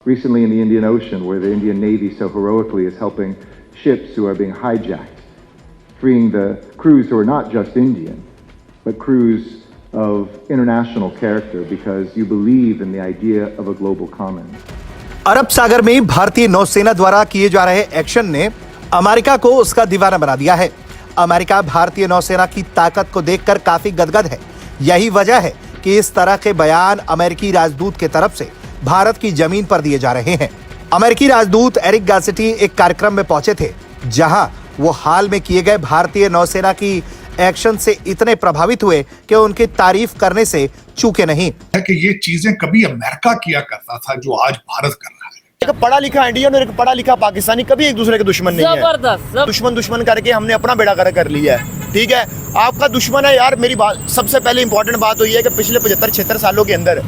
Recently in the Indian Ocean, where the Indian Navy so heroically is helping ships who are being hijacked, freeing the crews who are not just Indian, but crews of international character because you believe in the idea of a global commons. अरब सागर में भारतीय नौसेना द्वारा किए जा रहे action ने America को उसका दीवाना बना दिया है। अमेरिका भारतीय नौसेना की ताकत को देखकर काफी गदगद है। यही वजह है कि इस तरह के बयान अमेरिकी राजदूत के तरफ से भारत की जमीन पर दिए जा रहे हैं। अमेरिकी राजदूत एरिक गार्सेटी एक कार्यक्रम में पहुंचे थे, जहां वो हाल में किए गए भारतीय नौसेना की एक्शन से इतने प्रभावित हुए कि उनकी तारीफ करने से चूके नहीं। कि ये चीजें कभी अमेरिका किया करता था जो आज भारत कर रहा है। एक पढ़ा लिखा इंडियन और एक पढ़ा लिखा पाकिस्तानी कभी एक दूसरे के दुश्मन नहीं है। जबरदस्त दुश्मन करके हमने अपना बेड़ा गर्क कर लिया है। ठीक है, आपका दुश्मन है यार। मेरी बात सबसे पहले इंपॉर्टेंट बात तो ये है कि पिछले 75-76 सालों के अंदर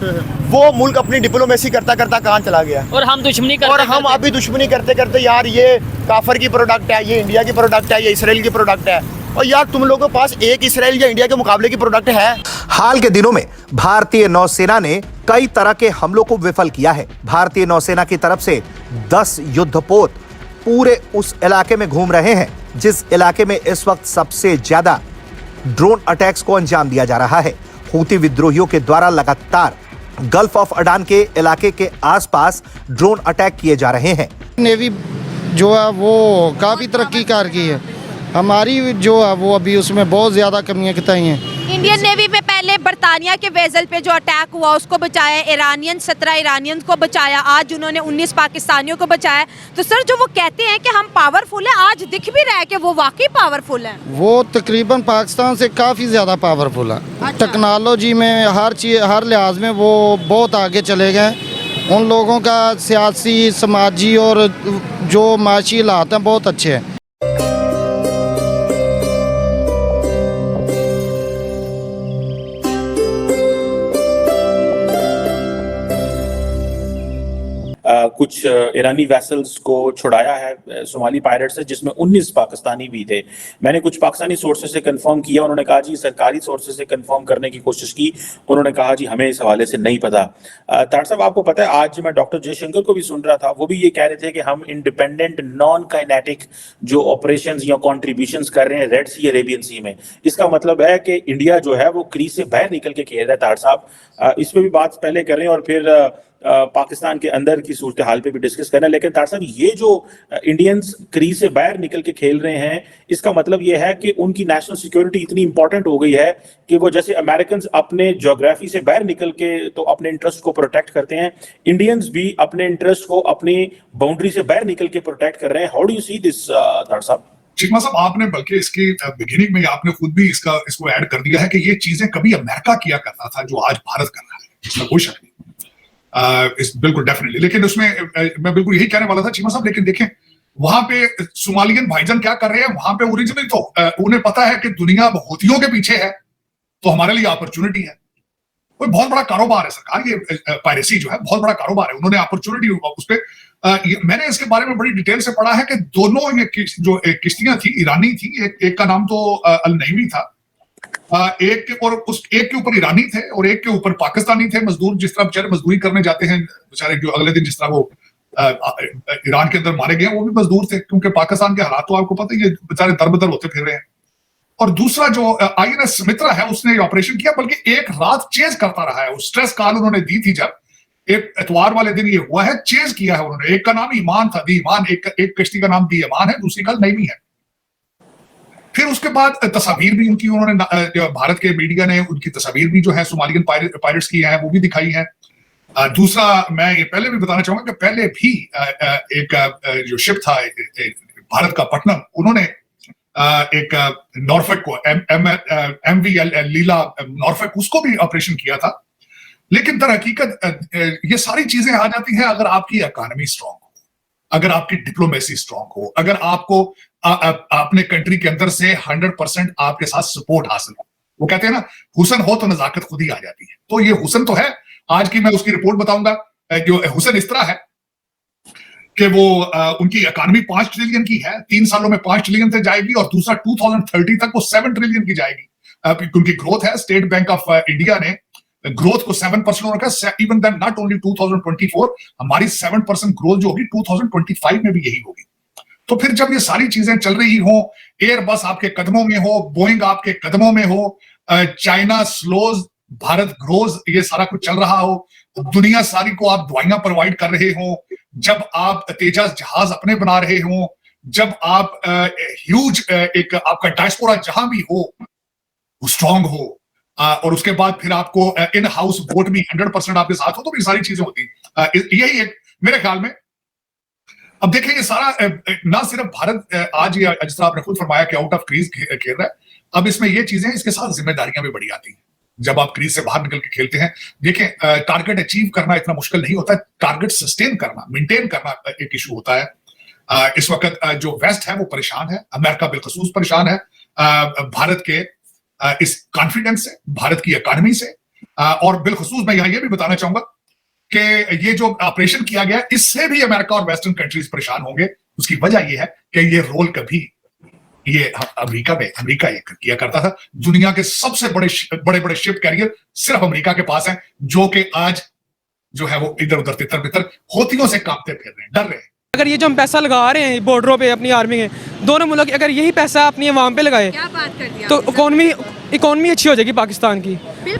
वो मुल्क अपनी डिप्लोमेसी करता करता कहां चला गया, और हम दुश्मनी करते, और हम अभी दुश्मनी करते करते यार ये काफर की प्रोडक्ट है, ये इंडिया की प्रोडक्ट है, ये इसराइल की प्रोडक्ट है। और यार तुम लोगों के पास एक इसराइल या इंडिया के मुकाबले की प्रोडक्ट है। हाल के दिनों में भारतीय नौसेना ने कई तरह के हमलों को विफल किया है। भारतीय नौसेना की तरफ से 10 युद्धपोत पूरे उस इलाके में घूम रहे हैं जिस इलाके में इस वक्त सबसे ज्यादा ड्रोन अटैक्स को अंजाम दिया जा रहा है। हूती विद्रोहियों के द्वारा लगातार गल्फ ऑफ अडान के इलाके के आसपास ड्रोन अटैक किए जा रहे हैं। नेवी जो है वो काफी तरक्की कर गई है, हमारी जो है वो अभी उसमें बहुत ज्यादा कमियां बताई हैं। इंडियन नेवी में पहले बर्तानिया के वेसल पे जो अटैक हुआ उसको बचाया, ईरानियन 17 ईरानियन को बचाया, आज उन्होंने 19 पाकिस्तानियों को बचाया। तो सर जो वो कहते हैं कि हम पावरफुल हैं, आज दिख भी रहा है कि वो वाकई पावरफुल हैं। वो तकरीबन पाकिस्तान से काफ़ी ज़्यादा पावरफुल है। अच्छा। टेक्नोलॉजी में हर चीज़ हर लिहाज में वो बहुत आगे चले गए। उन लोगों का सियासी समाजी और जो माशी हालात हैं बहुत अच्छे हैं। कुछ ईरानी वेसल्स को छुड़ाया है सोमाली पायरेट से, जिसमें 19 पाकिस्तानी भी थे। मैंने कुछ पाकिस्तानी सोर्सेज से कंफर्म किया, उन्होंने कहा जी सरकारी सोर्सेज से कंफर्म करने की कोशिश की, उन्होंने कहा जी हमें इस हवाले से नहीं पता। तार साहब आपको पता है आज मैं डॉक्टर जयशंकर को भी सुन रहा था, वो भी ये कह रहे थे कि हम इंडिपेंडेंट नॉन काइनेटिक जो ऑपरेशंस या कॉन्ट्रीब्यूशंस कर रहे हैं रेड सी अरेबियन सी में, इसका मतलब है कि इंडिया जो है वो क्रीज से बाहर निकल के खेल रहा है। तार साहब इस पे भी बात पहले कर रहे हैं और फिर पाकिस्तान के अंदर की सूरत हाल पे भी डिस्कस करना है। लेकिन तार साहब ये जो इंडियंस क्रीज से बाहर निकल के खेल रहे हैं, इसका मतलब ये है कि उनकी नेशनल सिक्योरिटी इतनी इंपॉर्टेंट हो गई है कि वो जैसे अमेरिकन अपने ज्योग्राफी से बाहर निकल के तो अपने इंटरेस्ट को प्रोटेक्ट करते हैं, इंडियंस भी अपने इंटरेस्ट को अपनी बाउंड्री से बाहर निकल के प्रोटेक्ट कर रहे हैं। How do you see this तार साहब? चिकमा साहब आपने बल्कि इसकी बिगिनिंग में आपने खुद भी इसको ऐड कर दिया है कि ये चीजें कभी अमेरिका किया करता था जो आज भारत कर रहा है, इसमें कोई शक नहीं। बिल्कुल डेफिनेटली। लेकिन उसमें मैं बिल्कुल यही कहने वाला था चिकमा साहब, लेकिन देखें वहां पे सोमालियन भाईजान क्या कर रहे हैं, वहां पे ओरिजिनली तो उन्हें पता है कि दुनिया हूतियों के पीछे है, तो हमारे लिए अपॉर्चुनिटी है। कोई बहुत बड़ा कारोबार है सरकार, ये पायरेसी जो है बहुत बड़ा कारोबार है, उन्होंने अपॉर्चुनिटी उस पर मैंने इसके बारे में बड़ी डिटेल से पढ़ा है कि दोनों ये जो किश्तियां थी ईरानी थी, एक का नाम तो अल नईमी था, एक और उस एक के ऊपर ईरानी थे और एक के ऊपर पाकिस्तानी थे मजदूर। जिस तरह बेचारे मजदूरी करने जाते हैं बेचारे, जो अगले दिन जिस तरह वो ईरान के अंदर मारे गए वो भी मजदूर थे, क्योंकि पाकिस्तान के हालात तो आपको पता है, ये बेचारे दरबदर होते फिर रहे हैं। और दूसरा जो INS सुमित्रा है उसने ये ऑपरेशन किया, बल्कि एक रात चेज करता रहा है। स्ट्रेस कॉल उन्होंने दी थी, जब एक इतवार वाले दिन ये हुआ है, चेज किया है उन्होंने। एक का नाम ईमान था, दी ईमान, एक कश्ती का नाम दी ईमान है, दूसरी का नईमी है। फिर उसके बाद तस्वीर भी उनकी उन्होंने भारत के मीडिया ने उनकी तस्वीर भी जो है सोमालियन पायरेट्स की है वो भी दिखाई है। दूसरा मैं ये पहले भी बताना चाहूंगा कि पहले भी एक जो शिप था भारत का पटनम, उन्होंने एक नॉर्फेक को MV लीला नॉर्फेक उसको भी ऑपरेशन किया था। लेकिन दर हकीकत ये सारी चीजें आ जाती हैं अगर आपकी इकोनॉमी स्ट्रांग हो, अगर आपकी डिप्लोमेसी स्ट्रांग हो, अगर आपको अपने कंट्री के अंदर से 100% आपके साथ सपोर्ट हासिल हो। वो कहते हैं ना हुसन हो तो नजाकत खुद ही आ जाती है। तो ये हुसन तो है। आज की मैं उसकी रिपोर्ट बताऊंगा। जो हुसन इस तरह है कि वो उनकी इकोनॉमी 5 ट्रिलियन की है, 3 सालों में 5 ट्रिलियन तक जाएगी, और दूसरा 2030 तक वो 7 ट्रिलियन की जाएगी। उनकी ग्रोथ है। स्टेट बैंक ऑफ इंडिया ने ग्रोथ को 7% रखा, इवन देन नॉट ओनली 2024, हमारी 7% ग्रोथ जो होगी 2025 में भी यही होगी। तो फिर जब ये सारी चीजें चल रही हो, एयरबस आपके कदमों में हो, बोइंग आपके कदमों में हो, चाइना स्लोज भारत ग्रोज, ये सारा कुछ चल रहा हो, दुनिया सारी को आप दवाइयां प्रोवाइड कर रहे हो, जब आप तेजस जहाज अपने बना रहे हो, जब आप ह्यूज एक आपका डायस्पोरा जहां भी हो स्ट्रांग हो, और उसके बाद फिर आपको इन हाउस वोट भी 100% आपके साथ हो, तो ये सारी चीजें होती। यही एक मेरे ख्याल में। अब देखें ये सारा ना सिर्फ भारत आज ये जिस तरह आपने खुद फरमाया कि आउट ऑफ क्रीज खेल रहा है, अब इसमें ये चीजें इसके साथ जिम्मेदारियां भी बड़ी आती हैं जब आप क्रीज से बाहर निकल के खेलते हैं। देखें टारगेट अचीव करना इतना मुश्किल नहीं होता है, टारगेट सस्टेन करना, मेंटेन करना एक इशू होता है। इस वक्त जो वेस्ट है वो परेशान है, अमेरिका बिलखसूस परेशान है भारत के इस कॉन्फिडेंस से, भारत की इकोनॉमी से, और बिलखसूस मैं यहाँ ये भी बताना चाहूंगा कि ये जो ऑपरेशन किया गया इससे भी अमेरिका और वेस्टर्न कंट्रीज परेशान होंगे। उसकी वजह ये है कि ये रोल कभी ये अमेरिका ये किया करता था। दुनिया के सबसे बड़े शिप कैरियर सिर्फ अमेरिका के पास है, जो कि आज जो है वो इधर उधर तितर बितर होतियों से कांपते फिर रहे हैं, डर रहे हैं। अगर ये जो हम पैसा लगा रहे हैं बॉर्डरों पे अपनी आर्मी में, दोनों मुल्क अगर यही पैसा अपनी अवाम पे लगाए क्या बात कर दिया तो इकोनॉमी अच्छी हो जाएगी पाकिस्तान की।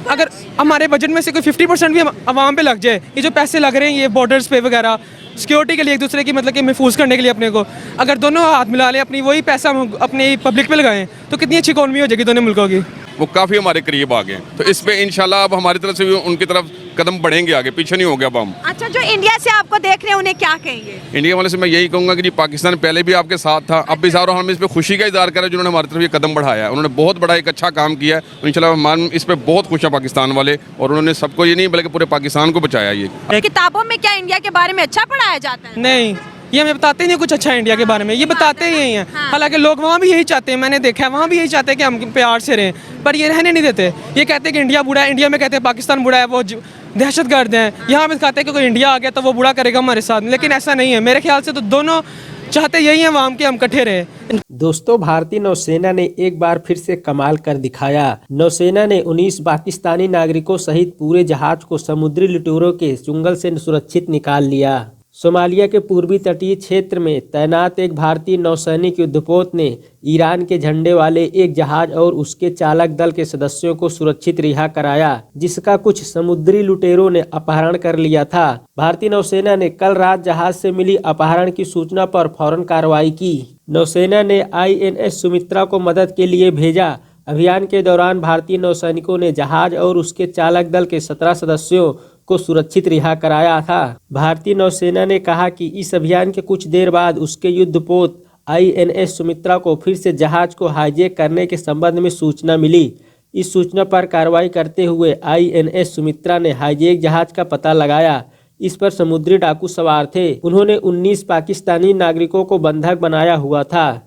अगर हमारे बजट में से कोई 50% भी अवाम पे लग जाए, ये जो पैसे लग रहे हैं ये बॉर्डर्स पे वगैरह सिक्योरिटी के लिए, एक दूसरे की मतलब कि महफूज करने के लिए अपने को, अगर दोनों हाथ मिला लें, अपनी वही पैसा अपनी पब्लिक पे लगाएं तो कितनी अच्छी इकोनॉमी हो जाएगी दोनों मुल्कों की। वो काफ़ी हमारे करीब आ गए, तो इस पे इंशाल्लाह अब हमारी तरफ से भी उनकी तरफ कदम बढ़ेंगे, आगे पीछे नहीं हो गया अब हम। अच्छा, जो इंडिया से आपको देख रहे हैं उन्हें क्या कहेंगे? इंडिया वाले से मैं यही कहूँगा कि जी पाकिस्तान पहले भी आपके साथ था, अब भी सारा हम इस पे खुशी का इजहार करें जिन्होंने हमारी तरफ ये कदम बढ़ाया है। उन्होंने बहुत बड़ा एक अच्छा काम किया है, इंशाल्लाह हम इस पे बहुत खुश हैं पाकिस्तान वाले, और उन्होंने सबको ये नहीं बल्कि पूरे पाकिस्तान को बचाया। ये किताबों में क्या इंडिया के बारे में अच्छा पढ़ाया जाता है? नहीं, ये हमें बताते नहीं कुछ अच्छा इंडिया के बारे में, ये बताते ही यही हैं। हाँ। हालांकि लोग वहाँ भी यही चाहते हैं, मैंने देखा है वहाँ भी यही चाहते हैं कि हम प्यार से रहें, पर ये रहने नहीं देते। ये कहते हैं कि इंडिया बुरा है, इंडिया में कहते हैं पाकिस्तान बुरा है, वो दहशतगर्द हैं। यहाँ पे कहते हैं कि कोई इंडिया आ गया तो वो बुरा करेगा हमारे साथ, लेकिन ऐसा नहीं है। मेरे ख्याल से तो दोनों चाहते यही हैं अवाम के हम इकट्ठे रहें। दोस्तों, भारतीय नौसेना ने एक बार फिर से कमाल कर दिखाया। नौसेना ने 19 पाकिस्तानी नागरिकों सहित पूरे जहाज को समुद्री लुटेरों के चुंगल से सुरक्षित निकाल लिया। सोमालिया के पूर्वी तटीय क्षेत्र में तैनात एक भारतीय नौसैनिक युद्धपोत ने ईरान के झंडे वाले एक जहाज और उसके चालक दल के सदस्यों को सुरक्षित रिहा कराया, जिसका कुछ समुद्री लुटेरों ने अपहरण कर लिया था। भारतीय नौसेना ने कल रात जहाज से मिली अपहरण की सूचना पर फौरन कार्रवाई की। नौसेना ने INS सुमित्रा को मदद के लिए भेजा। अभियान के दौरान भारतीय नौसैनिकों ने जहाज और उसके चालक दल के 17 सदस्यों को सुरक्षित रिहा कराया था। भारतीय नौसेना ने कहा कि इस अभियान के कुछ देर बाद उसके युद्धपोत INS सुमित्रा को फिर से जहाज को हाईजैक करने के संबंध में सूचना मिली। इस सूचना पर कार्रवाई करते हुए INS सुमित्रा ने हाईजैक जहाज का पता लगाया। इस पर समुद्री डाकू सवार थे। उन्होंने 19 पाकिस्तानी नागरिकों को बंधक बनाया हुआ था।